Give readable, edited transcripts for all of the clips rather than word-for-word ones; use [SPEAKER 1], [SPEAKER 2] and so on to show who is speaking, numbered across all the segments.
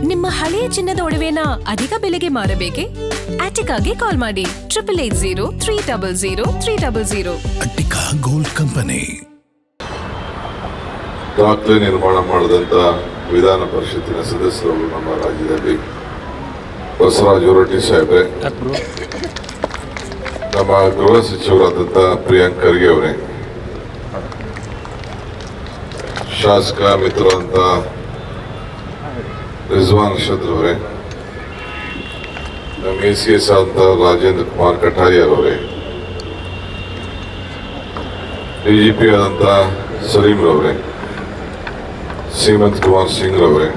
[SPEAKER 1] ನಿಮ್ಮ ಹಳೆಯ ಚಿನ್ನದ ಒಡವೆನ ಅಧಿಕ ಬೆಲೆಗೆ ಮಾರಬೇಕೆ? ಆಟಿಕಾಗೆ ಕಾಲ್ ಮಾಡಿ 8880
[SPEAKER 2] ಅಟ್ಟಿಕಾ ಗೋಲ್ಡ್ ಕಂಪನಿ.
[SPEAKER 3] ದಾಖಲೆ ನಿರ್ಮಾಣ ಮಾಡಿದಂತ ವಿಧಾನ ಪರಿಷತ್ತಿನ ಸದಸ್ಯರು ನಮ್ಮ ರಾಜ್ಯದಲ್ಲಿ ಬಸವರಾಜ ಹೊರಟ್ಟಿ ಸಾಹೇಬ್ರೆ, ನಮ್ಮ ಗೃಹ ಸಚಿವರಾದಂಥ ಪ್ರಿಯಾಂಕ್ ಖರ್ಗೆ ಅವರೇ, ಶಾಸಕ ಮಿತ್ರರಂತ ರಿಜ್ವಾನ್ ಅರ್ಷದ್ ಅವರೇ, ನಮ್ಮ ACS ಅಂತ ರಾಜೇಂದ್ರ ಕುಮಾರ್ ಕಠಾರಿಯರ್ ಅವರೇ, DGP ಆದಂತ ಸಲೀಂ ರವರೇ, ಸೀಮಂತ್ ಕುಮಾರ್ ಸಿಂಗ್ ರವರೇ,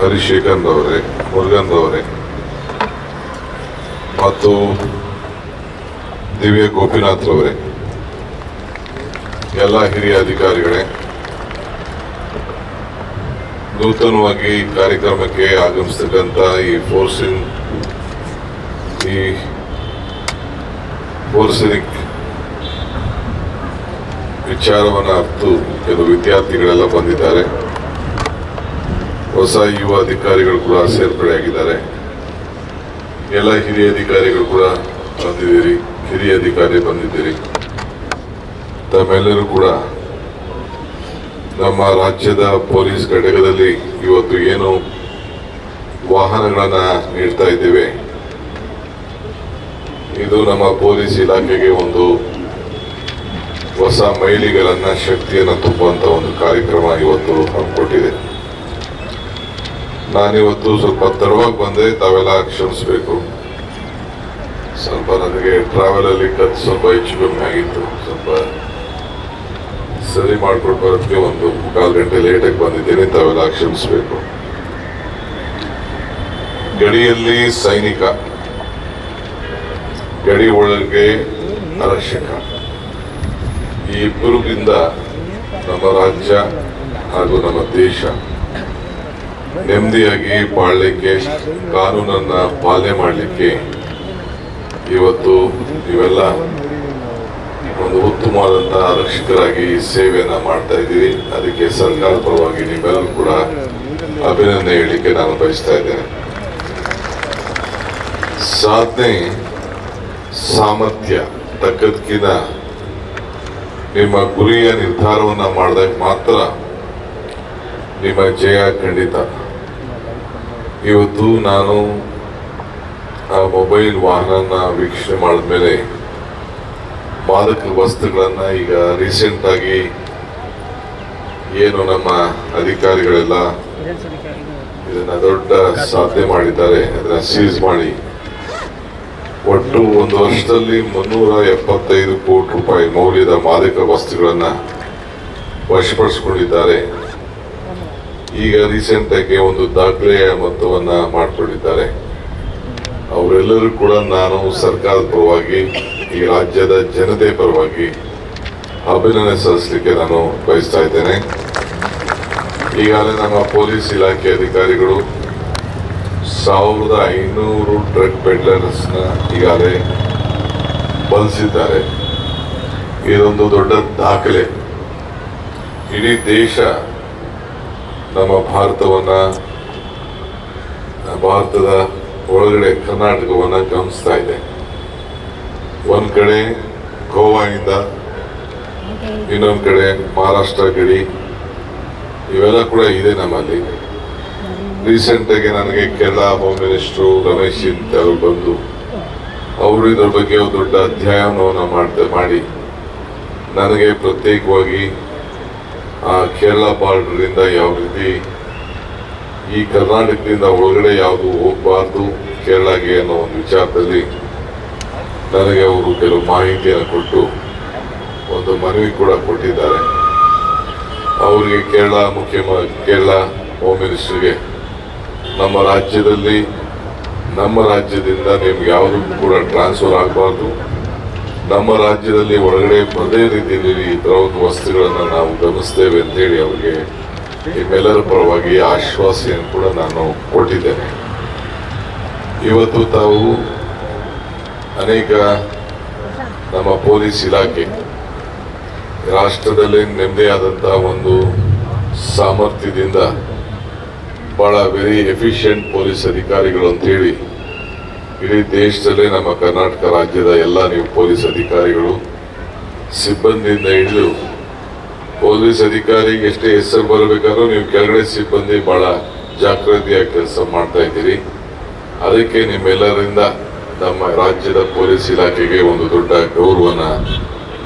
[SPEAKER 3] ಹರಿಶೇಖರ್ ರವರೇ, ಮುರುಗನ್ ರವರೇ ಮತ್ತು ದಿವ್ಯ ಗೋಪಿನಾಥ್ ರವರೇ, ಎಲ್ಲ ಹಿರಿಯ ಅಧಿಕಾರಿಗಳೇ, ನೂತನವಾಗಿ ಈ ಕಾರ್ಯಕ್ರಮಕ್ಕೆ ಆಗಮಿಸತಕ್ಕಂಥ ಈ ಫೋರ್ಸಿನಿಕ್ ವಿಚಾರವನ್ನ ಅರ್ತು ಕೆಲವು ವಿದ್ಯಾರ್ಥಿಗಳೆಲ್ಲ ಬಂದಿದ್ದಾರೆ. ಹೊಸ ಯುವ ಅಧಿಕಾರಿಗಳು ಕೂಡ ಸೇರ್ಪಡೆಯಾಗಿದ್ದಾರೆ. ಎಲ್ಲ ಹಿರಿಯ ಅಧಿಕಾರಿಗಳು ಕೂಡ ಬಂದಿದ್ದೀರಿ, ಹಿರಿಯ ಅಧಿಕಾರಿ ಬಂದಿದ್ದೀರಿ. ತಮ್ಮೆಲ್ಲರೂ ಕೂಡ ನಮ್ಮ ರಾಜ್ಯದ ಪೊಲೀಸ್ ಘಟಕದಲ್ಲಿ ಇವತ್ತು ಏನು ವಾಹನಗಳನ್ನ ನೀಡ್ತಾ ಇದ್ದೇವೆ, ಇದು ನಮ್ಮ ಪೊಲೀಸ್ ಇಲಾಖೆಗೆ ಒಂದು ಹೊಸ ಮೈಲಿಗಲನ್ನ ಶಕ್ತಿಯನ್ನು ತುಂಬುವಂತ ಒಂದು ಕಾರ್ಯಕ್ರಮ ಇವತ್ತು ಹಮ್ಮಿಕೊಟ್ಟಿದೆ. ನಾನಿವತ್ತು ಸ್ವಲ್ಪ ತಡವಾಗಿ ಬಂದೆ, ತಾವೆಲ್ಲ ಕ್ಷಮಿಸಬೇಕು. ಸ್ವಲ್ಪ ನನಗೆ ಟ್ರಾವೆಲ್ ಅಲ್ಲಿ ಸ್ವಲ್ಪ ಹೆಚ್ಚು ಕಮ್ಮಿ ಆಗಿತ್ತು. ಸ್ವಲ್ಪ ಸರಿ ಮಾಡ್ಕೊಂಡು ಬರೋದಕ್ಕೆ ಒಂದು 3/4 ಗಂಟೆ ಲೇಟಾಗಿ ಬಂದಿದ್ದೇನೆ, ತಾವೆಲ್ಲ ಕ್ಷಮಿಸಬೇಕು. ಗಡಿಯಲ್ಲಿ ಸೈನಿಕ, ಗಡಿ ಒಳಗೆ ಆರಕ್ಷಕ, ಈ ಇಬ್ಬರಿಂದ ನಮ್ಮ ರಾಜ್ಯ ಹಾಗೂ ನಮ್ಮ ದೇಶ ನೆಮ್ಮದಿಯಾಗಿ ಬಾಳಲಿಕ್ಕೆ, ಕಾನೂನನ್ನ ಪಾಲನೆ ಮಾಡಲಿಕ್ಕೆ ಇವತ್ತು ನೀವೆಲ್ಲ ಒಂದು ಉತ್ತಮವಾದಂತಹ ಆರಕ್ಷಕರಾಗಿ ಸೇವೆಯನ್ನ ಮಾಡ್ತಾ ಇದ್ದೀವಿ. ಅದಕ್ಕೆ ಸರ್ಕಾರದ ಪರವಾಗಿ ನಿಮ್ಮೆಲ್ಲರೂ ಕೂಡ ಅಭಿನಂದನೆ ಹೇಳಲಿಕ್ಕೆ ನಾನು ಬಯಸ್ತಾ ಇದ್ದೇನೆ. ಸಾಧನೆ ಸಾಮರ್ಥ್ಯ ತಕ್ಕದಕ್ಕಿಂತ ನಿಮ್ಮ ಗುರಿಯ ನಿರ್ಧಾರವನ್ನ ಮಾಡಿದಾಗ ಮಾತ್ರ ನಿಮ್ಮ ಜಯ ಖಂಡಿತ. ಇವತ್ತು ನಾನು ಆ ಮೊಬೈಲ್ ವಾಹನ ವೀಕ್ಷಣೆ ಮಾಡಿದ್ಮೇಲೆ ಮಾದಕ ವಸ್ತುಗಳನ್ನ ಈಗ ರೀಸೆಂಟ್ ಆಗಿ ಏನು ನಮ್ಮ ಅಧಿಕಾರಿಗಳೆಲ್ಲ ಇದನ್ನ ದೊಡ್ಡ ಸಾಧನೆ ಮಾಡಿದ್ದಾರೆ, ಅದನ್ನ ಸೀಸ್ ಮಾಡಿ ಒಟ್ಟು ಒಂದು ವರ್ಷದಲ್ಲಿ 375 ಕೋಟಿ ರೂಪಾಯಿ ಮೌಲ್ಯದ ಮಾದಕ ವಸ್ತುಗಳನ್ನ ವಶಪಡಿಸಿಕೊಂಡಿದ್ದಾರೆ. ಈಗ ರೀಸೆಂಟ್ ಆಗಿ ಒಂದು ದಾಖಲೆಯ ಮೊತ್ತವನ್ನ ಮಾಡಿಕೊಂಡಿದ್ದಾರೆ. ಅವರೆಲ್ಲರೂ ಕೂಡ ನಾನು ಸರ್ಕಾರದ ಪರವಾಗಿ, ಈ ರಾಜ್ಯದ ಜನತೆ ಪರವಾಗಿ ಅಭಿನಂದನೆ ಸಲ್ಲಿಸಲಿಕ್ಕೆ ನಾನು ಬಯಸ್ತಾ ಇದ್ದೇನೆ. ಈಗಾಗಲೇ ನಮ್ಮ ಪೊಲೀಸ್ ಇಲಾಖೆ ಅಧಿಕಾರಿಗಳು 1500 ಡ್ರಗ್ ಪೆಡ್ಲರ್ಸ್ ಈಗಾಗಲೇ ಬಂಧಿಸಿದ್ದಾರೆ. ಇದೊಂದು ದೊಡ್ಡ ದಾಖಲೆ. ಇಡೀ ದೇಶ ನಮ್ಮ ಭಾರತದ ಒಳಗಡೆ ಕರ್ನಾಟಕವನ್ನ ಗಮನಿಸ್ತಾ ಇದೆ. ಒಂದ್ ಕಡೆ ಗೋವಾದಿಂದ, ಇನ್ನೊಂದ್ ಕಡೆ ಮಹಾರಾಷ್ಟ್ರ ಗಡಿ, ಇವೆಲ್ಲ ಕೂಡ ಇದೆ ನಮ್ಮಲ್ಲಿ. ರೀಸೆಂಟ್ ಆಗಿ ನನಗೆ ಕೇರಳ ಹೋಮ್ ಮಿನಿಸ್ಟರ್ ರಮೇಶ್ ಅಂತ ಅವರು ಬಂದು ಅವರು ಇದ್ರ ಬಗ್ಗೆ ಒಂದು ದೊಡ್ಡ ಅಧ್ಯಯನವನ್ನು ಮಾಡಿ ನನಗೆ ಪ್ರತ್ಯೇಕವಾಗಿ ಆ ಕೇರಳ ಬಾರ್ಡರ್ ಇಂದ ಯಾವ ರೀತಿ ಈ ಕರ್ನಾಟಕದಿಂದ ಒಳಗಡೆ ಯಾವುದು ಹೋಗಬಾರ್ದು ಕೇರಳಗೆ ಅನ್ನೋ ಒಂದು ವಿಚಾರದಲ್ಲಿ ನನಗೆ ಅವರು ಕೆಲವು ಮಾಹಿತಿಯನ್ನು ಕೊಟ್ಟು ಒಂದು ಮನವಿ ಕೂಡ ಕೊಟ್ಟಿದ್ದಾರೆ. ಅವರಿಗೆ ಕೇರಳ ಹೋಮ್ ಮಿನಿಸ್ಟರ್ಗೆ ನಮ್ಮ ರಾಜ್ಯದಿಂದ ನಿಮ್ಗೆ ಯಾವುದು ಕೂಡ ಟ್ರಾನ್ಸ್ಫರ್ ಆಗಬಾರ್ದು, ನಮ್ಮ ರಾಜ್ಯದಲ್ಲಿ ಒಳಗಡೆ ಅದೇ ರೀತಿಯಲ್ಲಿ ಈ ತರ ಒಂದು ವಸ್ತುಗಳನ್ನು ನಾವು ಗಮನಿಸ್ತೇವೆ ಅಂತ ಹೇಳಿ ಅವರಿಗೆ ನಿಮ್ಮೆಲ್ಲರ ಪರವಾಗಿ ಆಶ್ವಾಸನೆಯನ್ನು ಕೂಡ ನಾನು ಕೊಟ್ಟಿದ್ದೇನೆ. ಇವತ್ತು ತಾವು ಅನೇಕ ನಮ್ಮ ಪೊಲೀಸ್ ಇಲಾಖೆ ರಾಷ್ಟ್ರದಲ್ಲಿ ನೆಮ್ಮದಿಯಾದಂತಹ ಒಂದು ಸಾಮರ್ಥ್ಯದಿಂದ ಬಹಳ ವೆರಿ ಎಫಿಷಿಯಂಟ್ ಪೊಲೀಸ್ ಅಧಿಕಾರಿಗಳು ಅಂತ ಹೇಳಿ ಇಡೀ ದೇಶದಲ್ಲೇ ನಮ್ಮ ಕರ್ನಾಟಕ ರಾಜ್ಯದ ಎಲ್ಲ ನೀವು ಪೊಲೀಸ್ ಅಧಿಕಾರಿಗಳು ಸಿಬ್ಬಂದಿಯಿಂದ ಹಿಡಿದು ಪೊಲೀಸ್ ಅಧಿಕಾರಿಗೆ ಎಷ್ಟೇ ಹೆಸರು ಬರಬೇಕಾದ್ರೂ ನೀವು ಕೆಳಗಡೆ ಸಿಬ್ಬಂದಿ ಬಹಳ ಜಾಗೃತಿಯಾಗಿ ಕೆಲಸ ಮಾಡ್ತಾ ಇದ್ದೀರಿ. ಅದಕ್ಕೆ ನಿಮ್ಮೆಲ್ಲರಿಂದ ನಮ್ಮ ರಾಜ್ಯದ ಪೊಲೀಸ್ ಇಲಾಖೆಗೆ ಒಂದು ದೊಡ್ಡ ಗೌರವನ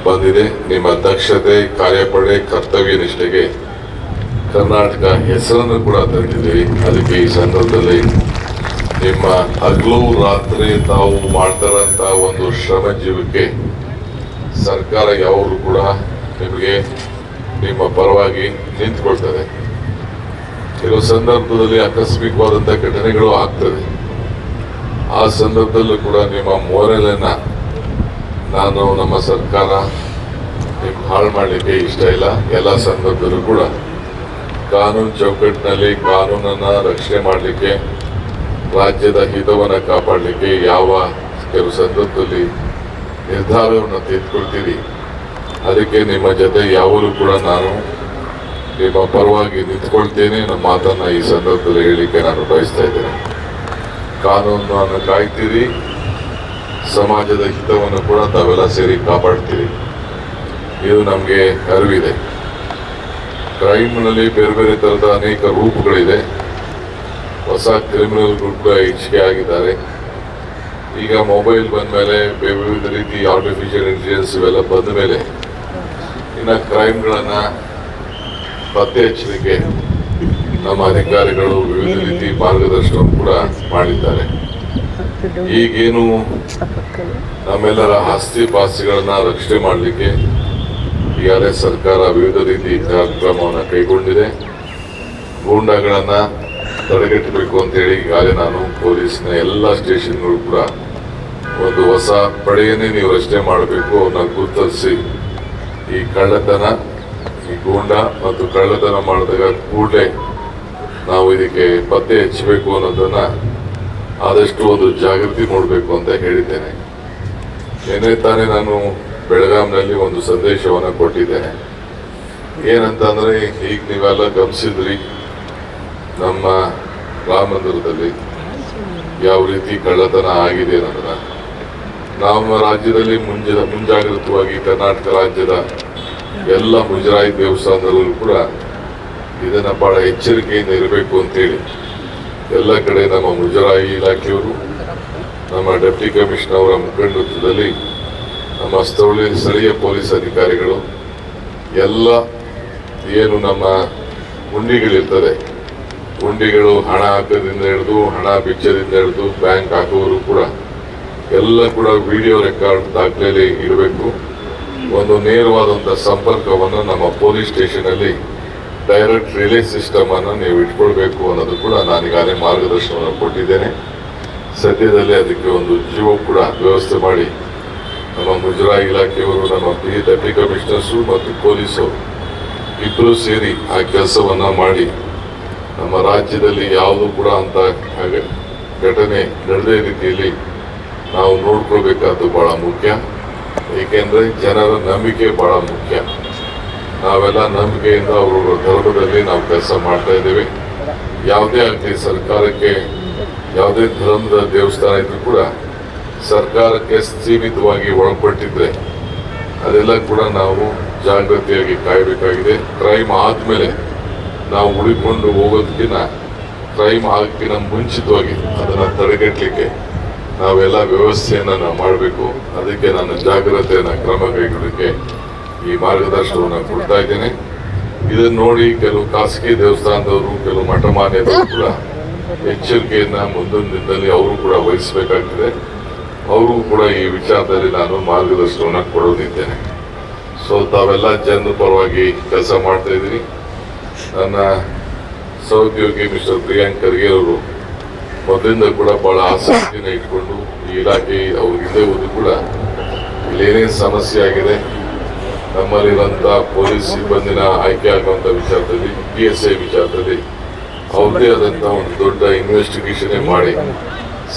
[SPEAKER 3] ಬಂದಿದೆ. ನಿಮ್ಮ ದಕ್ಷತೆ, ಕಾರ್ಯಪಡೆ, ಕರ್ತವ್ಯ ನಿಷ್ಠೆಗೆ ಕರ್ನಾಟಕ ಹೆಸರನ್ನು ಕೂಡ ತಂದಿದ್ದೀರಿ. ಅದಕ್ಕೆ ಈ ಸಂದರ್ಭದಲ್ಲಿ ನಿಮ್ಮ ಹಗಲು ರಾತ್ರಿ ತಾವು ಮಾಡ್ತಾರಂತ ಒಂದು ಶ್ರಮ ಜೀವಕ್ಕೆ ಸರ್ಕಾರ ಯಾವಾಗಲೂ ಕೂಡ ನಿಮಗೆ ನಿಮ್ಮ ಪರವಾಗಿ ನಿಂತ್ಕೊಳ್ತದೆ. ಕೆಲವು ಸಂದರ್ಭದಲ್ಲಿ ಆಕಸ್ಮಿಕವಾದಂಥ ಘಟನೆಗಳು ಆಗ್ತದೆ. ಆ ಸಂದರ್ಭದಲ್ಲೂ ಕೂಡ ನಿಮ್ಮ ಮೋರಲನ್ನ ನಾನು ನಮ್ಮ ಸರ್ಕಾರ ನಿಮ್ಗೆ ಹಾಳು ಮಾಡಲಿಕ್ಕೆ ಇಷ್ಟ ಇಲ್ಲ. ಎಲ್ಲ ಸಂದರ್ಭದಲ್ಲೂ ಕೂಡ ಕಾನೂನು ಚೌಕಟ್ಟಿನಲ್ಲಿ ಕಾನೂನನ್ನ ರಕ್ಷಣೆ ಮಾಡಲಿಕ್ಕೆ, ರಾಜ್ಯದ ಹಿತವನ್ನು ಕಾಪಾಡಲಿಕ್ಕೆ ಯಾವ ಕೆಲವು ಸಂದರ್ಭದಲ್ಲಿ ನಿರ್ಧಾರವನ್ನು ತೆಗೆದುಕೊಳ್ತೀರಿ. ಅದಕ್ಕೆ ನಿಮ್ಮ ಜೊತೆ ಯಾವಾಗಲೂ ಕೂಡ ನಾನು ನಿಮ್ಮ ಪರವಾಗಿ ನಿಂತ್ಕೊಳ್ತೇನೆ. ನಮ್ಮ ಮಾತನ್ನ ಈ ಸಂದರ್ಭದಲ್ಲಿ ಹೇಳಲಿಕ್ಕೆ ನಾನು ಬಯಸ್ತಾ ಇದ್ದೇನೆ. ಕಾನೂನನ್ನು ಕಾಯ್ತೀರಿ, ಸಮಾಜದ ಹಿತವನ್ನು ಕೂಡ ತಾವೆಲ್ಲ ಸೇರಿ ಕಾಪಾಡ್ತೀರಿ. ಇದು ನಮಗೆ ಅರಿವಿದೆ. ಕ್ರೈಮ್ನಲ್ಲಿ ಬೇರೆ ಬೇರೆ ಥರದ ಅನೇಕ ರೂಪಗಳಿದೆ. ಹೊಸ ಕ್ರಿಮಿನಲ್ ಗ್ರೂಪ್ ಹೆಚ್ಚಿಗೆ ಆಗಿದ್ದಾರೆ. ಈಗ ಮೊಬೈಲ್ ಬಂದ ಮೇಲೆ ವಿವಿಧ ರೀತಿ ಆರ್ಟಿಫಿಷಿಯಲ್ ಇಂಟೆಲಿಜೆನ್ಸ್ ಇವೆಲ್ಲ ಬಂದ ಮೇಲೆ ಇನ್ನು ಕ್ರೈಮ್ಗಳನ್ನ ಪತ್ತೆ ಹಚ್ಚಲಿಕ್ಕೆ ನಮ್ಮ ಅಧಿಕಾರಿಗಳು ವಿವಿಧ ರೀತಿ ಮಾರ್ಗದರ್ಶನ ಕೂಡ ಮಾಡಿದ್ದಾರೆ. ಈಗೇನು ನಮ್ಮೆಲ್ಲರ ಆಸ್ತಿ ಪಾಸ್ತಿಗಳನ್ನ ರಕ್ಷಣೆ ಮಾಡಲಿಕ್ಕೆ ಈಗಾಗಲೇ ಸರ್ಕಾರ ವಿವಿಧ ರೀತಿ ಕಾರ್ಯಕ್ರಮವನ್ನು ಕೈಗೊಂಡಿದೆ. ಗೂಂಡಾಗಳನ್ನ ತಡೆಗಟ್ಟಬೇಕು ಅಂತೇಳಿ ಈಗಾಗಲೇ ನಾನು ಪೊಲೀಸ್ನ ಎಲ್ಲ ಸ್ಟೇಷನ್ಗಳು ಕೂಡ ಒಂದು ಹೊಸ ಪಡೆಯನ್ನೇ ನೀವು ರಚನೆ ಮಾಡಬೇಕು. ಅವನ್ನ ಗುರುತಿಸಿ ಈ ಕಳ್ಳತನ, ಈ ಗೂಂಡ ಮತ್ತು ಕಳ್ಳತನ ಮಾಡಿದಾಗ ಕೂಡಲೇ ನಾವು ಇದಕ್ಕೆ ಪತ್ತೆ ಹಚ್ಚಬೇಕು ಅನ್ನೋದನ್ನ ಆದಷ್ಟು ಒಂದು ಜಾಗೃತಿ ಮೂಡಬೇಕು ಅಂತ ಹೇಳಿದ್ದೇನೆ. ಏನೇ ತಾನೇ ನಾನು ಬೆಳಗಾಂನಲ್ಲಿ ಒಂದು ಸಂದೇಶವನ್ನು ಕೊಟ್ಟಿದ್ದೇನೆ. ಏನಂತಂದ್ರೆ, ಈಗ ನೀವೆಲ್ಲ ಗಮನಿಸಿದ್ರಿ ನಮ್ಮ ರಾಮ ಮಂದಿರದಲ್ಲಿ ಯಾವ ರೀತಿ ಕಳ್ಳತನ ಆಗಿದೆ ಅನ್ನೋದನ್ನ. ನಮ್ಮ ರಾಜ್ಯದಲ್ಲಿ ಮುಂಜಾಗ್ರತವಾಗಿ ಕರ್ನಾಟಕ ರಾಜ್ಯದ ಎಲ್ಲ ಮುಜರಾಯಿ ದೇವಸ್ಥಾನದಲ್ಲೂ ಕೂಡ ಇದನ್ನ ಬಹಳ ಎಚ್ಚರಿಕೆಯಿಂದ ಇರಬೇಕು ಅಂತೇಳಿ ಎಲ್ಲ ಕಡೆ ನಮ್ಮ ಮುಜರಾಯಿ ಇಲಾಖೆಯವರು, ನಮ್ಮ ಡೆಪ್ಟಿ ಕಮಿಷನರ್ ಅವರ ಮುಖಂಡತ್ವದಲ್ಲಿ ನಮ್ಮ ಸ್ಥಳೀಯ ಪೊಲೀಸ್ ಅಧಿಕಾರಿಗಳು ಎಲ್ಲ ಏನು ನಮ್ಮ ಗುಂಡಿಗಳಿರ್ತದೆ, ಗುಂಡಿಗಳು ಹಣ ಹಾಕೋದ್ರಿಂದ ಹಿಡಿದು ಹಣ ಬಿಚ್ಚದಿಂದ ಹಿಡಿದು ಬ್ಯಾಂಕ್ ಹಾಕುವವರು ಕೂಡ ಎಲ್ಲ ಕೂಡ ವಿಡಿಯೋ ರೆಕಾರ್ಡ್ ದಾಖಲೆಯಲ್ಲಿ ಇಡಬೇಕು. ಒಂದು ನೇರವಾದಂಥ ಸಂಪರ್ಕವನ್ನು ನಮ್ಮ ಪೊಲೀಸ್ ಸ್ಟೇಷನ್ ಅಲ್ಲಿ ಡೈರೆಕ್ಟ್ ರಿಲೇ ಸಿಸ್ಟಮ್ ಅನ್ನು ನೀವು ಇಟ್ಕೊಳ್ಬೇಕು ಅನ್ನೋದು ಕೂಡ ನಾನೀಗಾಗಲೇ ಮಾರ್ಗದರ್ಶನವನ್ನು ಕೊಟ್ಟಿದ್ದೇನೆ. ಸದ್ಯದಲ್ಲೇ ಅದಕ್ಕೆ ಒಂದು ಜಿಯೋ ಕೂಡ ವ್ಯವಸ್ಥೆ ಮಾಡಿ ನಮ್ಮ ಮುಜರಾಯಿ ಇಲಾಖೆಯವರು, ನಮ್ಮ ಡೆಪ್ಟಿ ಕಮಿಷನರ್ಸು ಮತ್ತು ಪೊಲೀಸರು ಇಬ್ಬರು ಸೇರಿ ಆ ಕೆಲಸವನ್ನ ಮಾಡಿ ನಮ್ಮ ರಾಜ್ಯದಲ್ಲಿ ಯಾವುದು ಕೂಡ ಅಂತ ಘಟನೆ ನಡೆದೇ ರೀತಿಯಲ್ಲಿ ನಾವು ನೋಡ್ಕೊಳ್ಬೇಕಾದ್ದು ಬಹಳ ಮುಖ್ಯ. ಏಕೆಂದ್ರೆ ಜನರ ನಂಬಿಕೆ ಬಹಳ ಮುಖ್ಯ. ನಾವೆಲ್ಲ ನಂಬಿಕೆಯಿಂದ ಅವರ ಧರ್ಮದಲ್ಲಿ ನಾವು ಕೆಲಸ ಮಾಡ್ತಾ ಇದ್ದೇವೆ. ಯಾವುದೇ ಆಗಲಿ ಸರ್ಕಾರಕ್ಕೆ ಯಾವುದೇ ಧರ್ಮದ ದೇವಸ್ಥಾನ ಇದ್ರೂ ಕೂಡ ಸರ್ಕಾರಕ್ಕೆ ಸೀಮಿತವಾಗಿ ಒಳಪಟ್ಟಿದ್ರೆ ಅದೆಲ್ಲ ಕೂಡ ನಾವು ಜಾಗೃತಿಯಾಗಿ ಕಾಯಬೇಕಾಗಿದೆ. ಕ್ರೈಮ್ ಆದ್ಮೇಲೆ ನಾವು ಉಳಿಕೊಂಡು ಹೋಗೋದಕ್ಕಿಂತ ಕ್ರೈಮ್ ಆಗಕ್ಕಿಂತ ಮುಂಚಿತವಾಗಿ ಅದನ್ನ ತಡೆಗಟ್ಟಲಿಕ್ಕೆ ನಾವೆಲ್ಲ ವ್ಯವಸ್ಥೆಯನ್ನ ನಾವು ಮಾಡಬೇಕು. ಅದಕ್ಕೆ ನಾನು ಜಾಗ್ರತೆಯನ್ನ ಕ್ರಮ ಕೈಗೊಳ್ಳಲಿಕ್ಕೆ ಈ ಮಾರ್ಗದರ್ಶನವನ್ನು ಕೊಡ್ತಾ ಇದ್ದೇನೆ. ಇದನ್ನ ನೋಡಿ ಕೆಲವು ಖಾಸಗಿ ದೇವಸ್ಥಾನದವರು, ಕೆಲವು ಮಠ ಮಾನ್ಯದವರು ಕೂಡ ಎಚ್ಚರಿಕೆಯನ್ನ ಮುಂದಿನ ದಿನದಲ್ಲಿ ಅವರು ಕೂಡ ವಹಿಸಬೇಕಾಗ್ತದೆ. ಅವ್ರಿಗೂ ಕೂಡ ಈ ವಿಚಾರದಲ್ಲಿ ನಾನು ಮಾರ್ಗದರ್ಶನವನ್ನು ಕೊಡೋದಿದ್ದೇನೆ. ಸೊ ತಾವೆಲ್ಲ ಜನರ ಪರವಾಗಿ ಕೆಲಸ ಮಾಡ್ತಾ ಇದ್ದೀರಿ. ನನ್ನ ಸಹೋದ್ಯೋಗಿ ಮಿಸ್ಟರ್ ಪ್ರಿಯಾಂಕ್ ಖರ್ಗೆ ಅವರು ಮೊದಲಿಂದ ಕೂಡ ಬಹಳ ಆಸಕ್ತಿಯನ್ನು ಇಟ್ಕೊಂಡು ಈ ಇಲಾಖೆ ಅವ್ರಿಗೆ ಹಿಂದೆ ಹೋದ್ರು ಕೂಡ ಇಲ್ಲೇನೇನು ಸಮಸ್ಯೆ ಆಗಿದೆ, ನಮ್ಮಲ್ಲಿರುವಂಥ ಪೊಲೀಸ್ ಸಿಬ್ಬಂದಿನ ಆಯ್ಕೆ ಆಗುವಂಥ ವಿಚಾರದಲ್ಲಿ, PSI ವಿಚಾರದಲ್ಲಿ ಅವ್ರದೇ ಆದಂಥ ಒಂದು ದೊಡ್ಡ ಇನ್ವೆಸ್ಟಿಗೇಷನ್ ಮಾಡಿ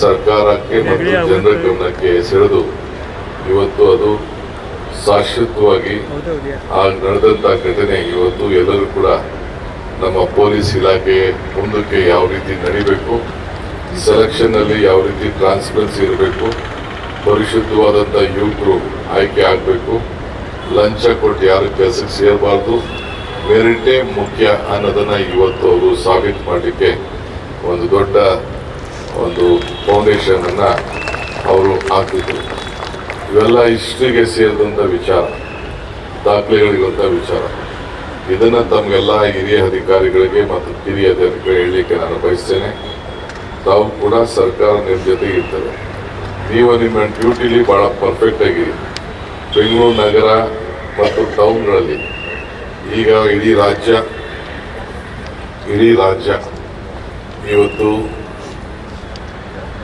[SPEAKER 3] ಸರ್ಕಾರಕ್ಕೆ ಮತ್ತು ಜನರ ಗಮನಕ್ಕೆ ಸೆಳೆದು ಇವತ್ತು ಅದು ಶಾಶ್ವತವಾಗಿ ಆ ನಡೆದಂಥ ಘಟನೆ ಇವತ್ತು ಎಲ್ಲರೂ ಕೂಡ ನಮ್ಮ ಪೊಲೀಸ್ ಇಲಾಖೆ ಮುಂದಕ್ಕೆ ಯಾವ ರೀತಿ ನಡಿಬೇಕು, ಸೆಲೆಕ್ಷನ್ ಅಲ್ಲಿ ಯಾವ ರೀತಿ ಟ್ರಾನ್ಸ್ಪರೆನ್ಸಿ ಇರಬೇಕು, ಪರಿಶುದ್ಧವಾದಂಥ ಯುವಕರು ಆಯ್ಕೆ ಆಗಬೇಕು, ಲಂಚ ಕೊಟ್ಟು ಯಾರು ಕೆಲಸಕ್ಕೆ ಸೇರಬಾರ್ದು, ಮೆರಿಟೇ ಮುಖ್ಯ ಅನ್ನೋದನ್ನ ಇವತ್ತು ಅವರು ಸಾಬೀತು ಮಾಡಲಿಕ್ಕೆ ಒಂದು ದೊಡ್ಡ ಫೌಂಡೇಶನ್ ಅನ್ನ ಅವರು ಹಾಕಿದ್ರು. ಇವೆಲ್ಲ ಹಿಸ್ಟ್ರಿಗೆ ಸೇರಿದಂಥ ವಿಚಾರ, ದಾಖಲೆಗಳಿರುವಂಥ ವಿಚಾರ. ಇದನ್ನ ತಮಗೆಲ್ಲ ಹಿರಿಯ ಅಧಿಕಾರಿಗಳಿಗೆ ಮತ್ತು ಕಿರಿಯ ಅಧಿಕಾರಿಗಳಿಗೆ ಹೇಳಲಿಕ್ಕೆ ನಾನು ಬಯಸ್ತೇನೆ. ತಾವು ಕೂಡ ಸರ್ಕಾರ ನಿಮ್ಮ ಜೊತೆಗೆ ಇರ್ತದೆ. ನೀವು ನಿಮ್ಮ ಡ್ಯೂಟಿಲಿ ಬಹಳ ಪರ್ಫೆಕ್ಟ್ ಆಗಿರಿ. ಬೆಂಗಳೂರು ನಗರ ಮತ್ತು ಟೌನ್ಗಳಲ್ಲಿ ಈಗ ಇಡೀ ರಾಜ್ಯ ಇವತ್ತು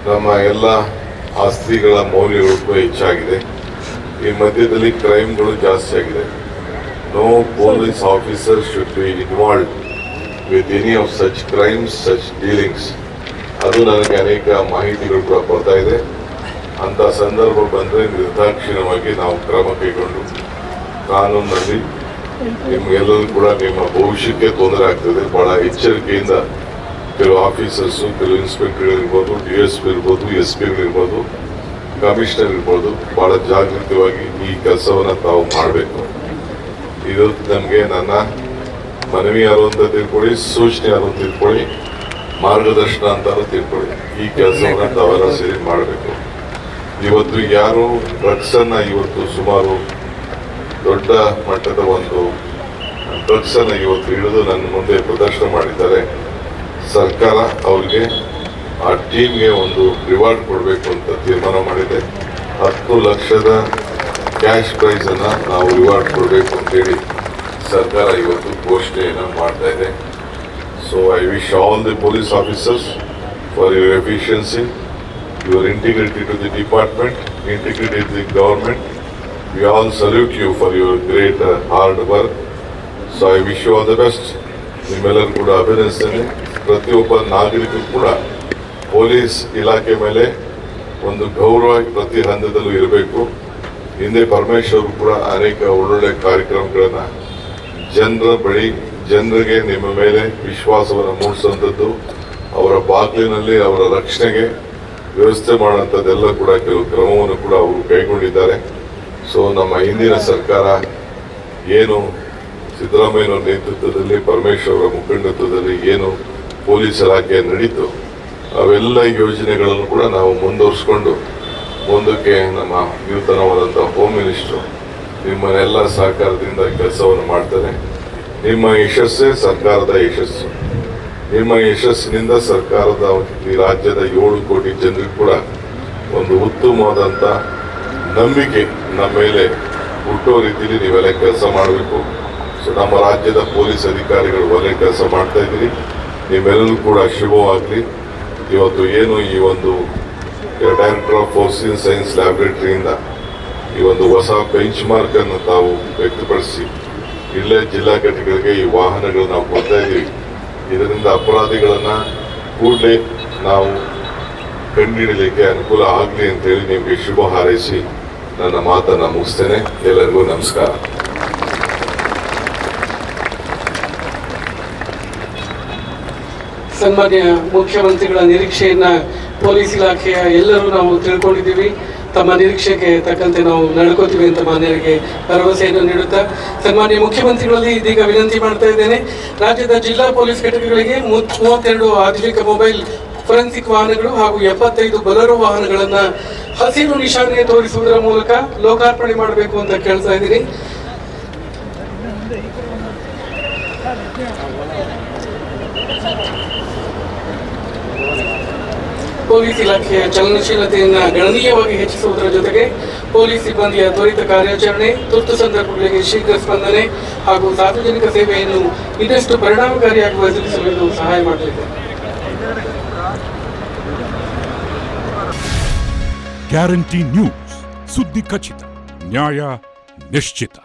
[SPEAKER 3] ನಮ್ಮ ಎಲ್ಲ ಆಸ್ತಿಗಳ ಮೌಲ್ಯಗಳು ಕೂಡ ಹೆಚ್ಚಾಗಿದೆ. ಈ ಮಧ್ಯದಲ್ಲಿ ಕ್ರೈಮ್ಗಳು ಜಾಸ್ತಿ ಆಗಿದೆ. No police officer should be involve with any of such crimes, such dealings. ಅದು ನನಗೆ ಅನೇಕ ಮಾಹಿತಿಗಳು ಕೂಡ ಬರ್ತಾ ಇದೆ. ಅಂತ ಸಂದರ್ಭ ಬಂದರೆ ನಿರ್ದಾಕ್ಷಿಣ್ಯವಾಗಿ ನಾವು ಕ್ರಮ ಕೈಗೊಂಡು ಕಾನೂನಿನಲ್ಲಿ ನಿಮ್ಗೆಲ್ಲರೂ ಕೂಡ ನಿಮ್ಮ ಭವಿಷ್ಯಕ್ಕೆ ತೊಂದರೆ ಆಗ್ತದೆ. ಬಹಳ ಎಚ್ಚರಿಕೆಯಿಂದ ಕೆಲವು ಆಫೀಸರ್ಸು, ಕೆಲವು ಇನ್ಸ್ಪೆಕ್ಟರ್ಗಳಿರ್ಬೋದು, DSP ಇರ್ಬೋದು, SP ಇರ್ಬೋದು, ಕಮಿಷನರ್ ಇರ್ಬೋದು, ಬಹಳ ಜಾಗೃತವಾಗಿ ಈ ಕೆಲಸವನ್ನು ತಾವು ಮಾಡಬೇಕು. ಇದು ನಮಗೆ ನನ್ನ ಮನವಿ ಯಾರು ಅಂತ ತಿಳ್ಕೊಳ್ಳಿ, ಸೂಚನೆ ಯಾರು ಅಂತ ತಿಳ್ಕೊಳ್ಳಿ, ಮಾರ್ಗದರ್ಶನ ಅಂತಾರು ತಿಳ್ಕೊಳ್ಳಿ. ಈ ಕೆಲಸವನ್ನು ತಾವೆಲ್ಲ ಸೇರಿ ಮಾಡಬೇಕು. ಇವತ್ತು ಯಾರು ಡ್ರಗ್ಸ್ ಅನ್ನ ಇವತ್ತು ಸುಮಾರು ದೊಡ್ಡ ಮಟ್ಟದ ಒಂದು ಡ್ರಗ್ಸ್ ಅನ್ನ ಇವತ್ತು ಹಿಡಿದು ನನ್ನ ಮುಂದೆ ಪ್ರದರ್ಶನ ಮಾಡಿದ್ದಾರೆ. ಸರ್ಕಾರ ಅವರಿಗೆ ಆ ಟೀಮ್ಗೆ ಒಂದು ರಿವಾರ್ಡ್ ಕೊಡಬೇಕು ಅಂತ ತೀರ್ಮಾನ ಮಾಡಿದೆ. 10 ಲಕ್ಷದ ಕ್ಯಾಶ್ ಪ್ರೈಸ್ ಅನ್ನ ನಾವು ರಿವಾರ್ಡ್ ಕೊಡಬೇಕು ಅಂತೇಳಿ ಸರ್ಕಾರ ಇವತ್ತು ಘೋಷಣೆಯನ್ನ ಮಾಡ್ತಾ ಇದೆ. So I wish all the police officers for your efficiency, your integrity to the department, integrity to the government. We all salute you for your great hard work. So I wish you all the best. ನಿಮ್ಮೆಲ್ಲರೂ ಕೂಡ ಅಭಿನಂದಿಸ್ತೇನೆ. ಪ್ರತಿಯೊಬ್ಬ ನಾಗರಿಕರು ಕೂಡ police ಇಲಾಖೆ ಮೇಲೆ ಒಂದು ಗೌರವ ಪ್ರತಿ ಹಂತದಲ್ಲೂ ಇರಬೇಕು. ಹಿಂದೆ ಪರಮೇಶ್ವರ್ ಕೂಡ ಅನೇಕ ಒಳ್ಳೊಳ್ಳೆ ಕಾರ್ಯಕ್ರಮಗಳನ್ನ ಜನರಿಗೆ ನಿಮ್ಮ ಮೇಲೆ ವಿಶ್ವಾಸವನ್ನು ಮೂಡಿಸುವಂಥದ್ದು, ಅವರ ಬಾಗಿಲಿನಲ್ಲಿ ಅವರ ರಕ್ಷಣೆಗೆ ವ್ಯವಸ್ಥೆ ಮಾಡುವಂಥದ್ದೆಲ್ಲ ಕೂಡ ಕೆಲವು ಕ್ರಮವನ್ನು ಕೂಡ ಅವರು ಕೈಗೊಂಡಿದ್ದಾರೆ. ಸೊ ನಮ್ಮ ಹಿಂದಿನ ಸರ್ಕಾರ ಏನು ಸಿದ್ದರಾಮಯ್ಯನವರ ನೇತೃತ್ವದಲ್ಲಿ, ಪರಮೇಶ್ವರ್ ಅವರ ಮುಖಂಡತ್ವದಲ್ಲಿ ಏನು ಪೊಲೀಸ್ ಇಲಾಖೆ ನಡೀತು, ಅವೆಲ್ಲ ಯೋಜನೆಗಳನ್ನು ಕೂಡ ನಾವು ಮುಂದುವರಿಸಿಕೊಂಡು ಮುಂದಕ್ಕೆ ನಮ್ಮ ನೂತನವಾದಂಥ ಹೋಮ್ ಮಿನಿಸ್ಟರ್ ನಿಮ್ಮನ್ನೆಲ್ಲ ಸಹಕಾರದಿಂದ ಕೆಲಸವನ್ನು ಮಾಡ್ತಾರೆ. ನಿಮ್ಮ ಯಶಸ್ಸೇ ಸರ್ಕಾರದ ಯಶಸ್ಸು. ನಿಮ್ಮ ಯಶಸ್ಸಿನಿಂದ ಸರ್ಕಾರದ ಈ ರಾಜ್ಯದ 7 ಕೋಟಿ ಜನರಿಗೂ ಕೂಡ ಒಂದು ಉತ್ತಮವಾದಂಥ ನಂಬಿಕೆ ನಮ್ಮ ಮೇಲೆ ಹುಟ್ಟೋ ರೀತಿಯಲ್ಲಿ ನೀವೆಲ್ಲ ಕೆಲಸ ಮಾಡಬೇಕು. ಸೊ ನಮ್ಮ ರಾಜ್ಯದ ಪೊಲೀಸ್ ಅಧಿಕಾರಿಗಳು ಒಳ್ಳೆ ಕೆಲಸ ಮಾಡ್ತಾ ಇದ್ದೀರಿ. ನಿಮ್ಮೆಲ್ಲರೂ ಕೂಡ ಶುಭವಾಗಲಿ. ಇವತ್ತು ಏನು ಈ ಒಂದು ಡೈರೆಕ್ಟರ್ ಆಫ್ ಫೋರ್ಸಿನ್ ಸೈನ್ಸ್ ಲ್ಯಾಬೊರೇಟರಿಯಿಂದ ಈ ಒಂದು ಹೊಸ ಬೆಂಚ್ ಮಾರ್ಕ್ ಅನ್ನು ತಾವು ವ್ಯಕ್ತಪಡಿಸಿ ಇಲ್ಲೇ ಜಿಲ್ಲಾ ಘಟಕಗಳಿಗೆ ಈ ವಾಹನಗಳು ನಾವು ಕೊಡ್ತಾ ಇದ್ದೀವಿ. ಇದರಿಂದ ಅಪರಾಧಿಗಳನ್ನ ಕೂಡಲೇ ನಾವು ಕಂಡುಹಿಡಲಿಕ್ಕೆ ಅನುಕೂಲ ಆಗಲಿ ಅಂತ ಹೇಳಿ ನಿಮಗೆ ಶುಭ ಹಾರೈಸಿ ನನ್ನ ಮಾತನ್ನ ಮುಗಿಸ್ತೇನೆ. ಎಲ್ಲರಿಗೂ ನಮಸ್ಕಾರ.
[SPEAKER 4] ಸನ್ಮಾನ್ಯ ಮುಖ್ಯಮಂತ್ರಿಗಳ ನಿರೀಕ್ಷೆಯನ್ನ ಪೊಲೀಸ್ ಇಲಾಖೆಯ ಎಲ್ಲರೂ ನಾವು ತಿಳ್ಕೊಂಡಿದ್ದೀವಿ. ತಮ್ಮ ನಿರೀಕ್ಷೆಗೆ ತಕ್ಕಂತೆ ನಾವು ನಡ್ಕೋತೀವಿ ಅಂತ ಮಾನ್ಯರಿಗೆ ಭರವಸೆಯನ್ನು ನೀಡುತ್ತಾ ಸನ್ಮಾನ್ಯ ಮುಖ್ಯಮಂತ್ರಿಗಳಲ್ಲಿ ಇದೀಗ ವಿನಂತಿ ಮಾಡ್ತಾ ಇದ್ದೇನೆ. ರಾಜ್ಯದ ಜಿಲ್ಲಾ ಪೊಲೀಸ್ ಘಟಕಗಳಿಗೆ 32 ಆಧುನಿಕ ಮೊಬೈಲ್ ಫೊರೆನ್ಸಿಕ್ ವಾಹನಗಳು ಹಾಗೂ 75 ಬೊಲೆರೋ ವಾಹನಗಳನ್ನ ಹಸಿರು ನಿಶಾನೆ ತೋರಿಸುವುದರ ಮೂಲಕ ಲೋಕಾರ್ಪಣೆ ಮಾಡಬೇಕು ಅಂತ ಕೇಳ್ತಾ ಇದ್ದೀನಿ. ಪೊಲೀಸ್ ಇಲಾಖೆಯ ಚಲನಶೀಲತೆಯನ್ನು ಗಣನೀಯವಾಗಿ ಹೆಚ್ಚಿಸುವುದರ ಜೊತೆಗೆ ಪೊಲೀಸ್ ಸಿಬ್ಬಂದಿಯ ತ್ವರಿತ ಕಾರ್ಯಾಚರಣೆ, ತುರ್ತು ಸಂದರ್ಭಗಳಿಗೆ ಶೀಘ್ರ ಸ್ಪಂದನೆ ಹಾಗೂ ಸಾರ್ವಜನಿಕ ಸೇವೆಯನ್ನು ಇನ್ನಷ್ಟು ಪರಿಣಾಮಕಾರಿಯಾಗಿ ಒದಗಿಸಲು ಇದು ಸಹಾಯ ಮಾಡಲಿದೆ.
[SPEAKER 2] ಗ್ಯಾರಂಟಿ ನ್ಯೂಸ್, ಸುದ್ದಿ ಖಚಿತ, ನ್ಯಾಯ ನಿಶ್ಚಿತ.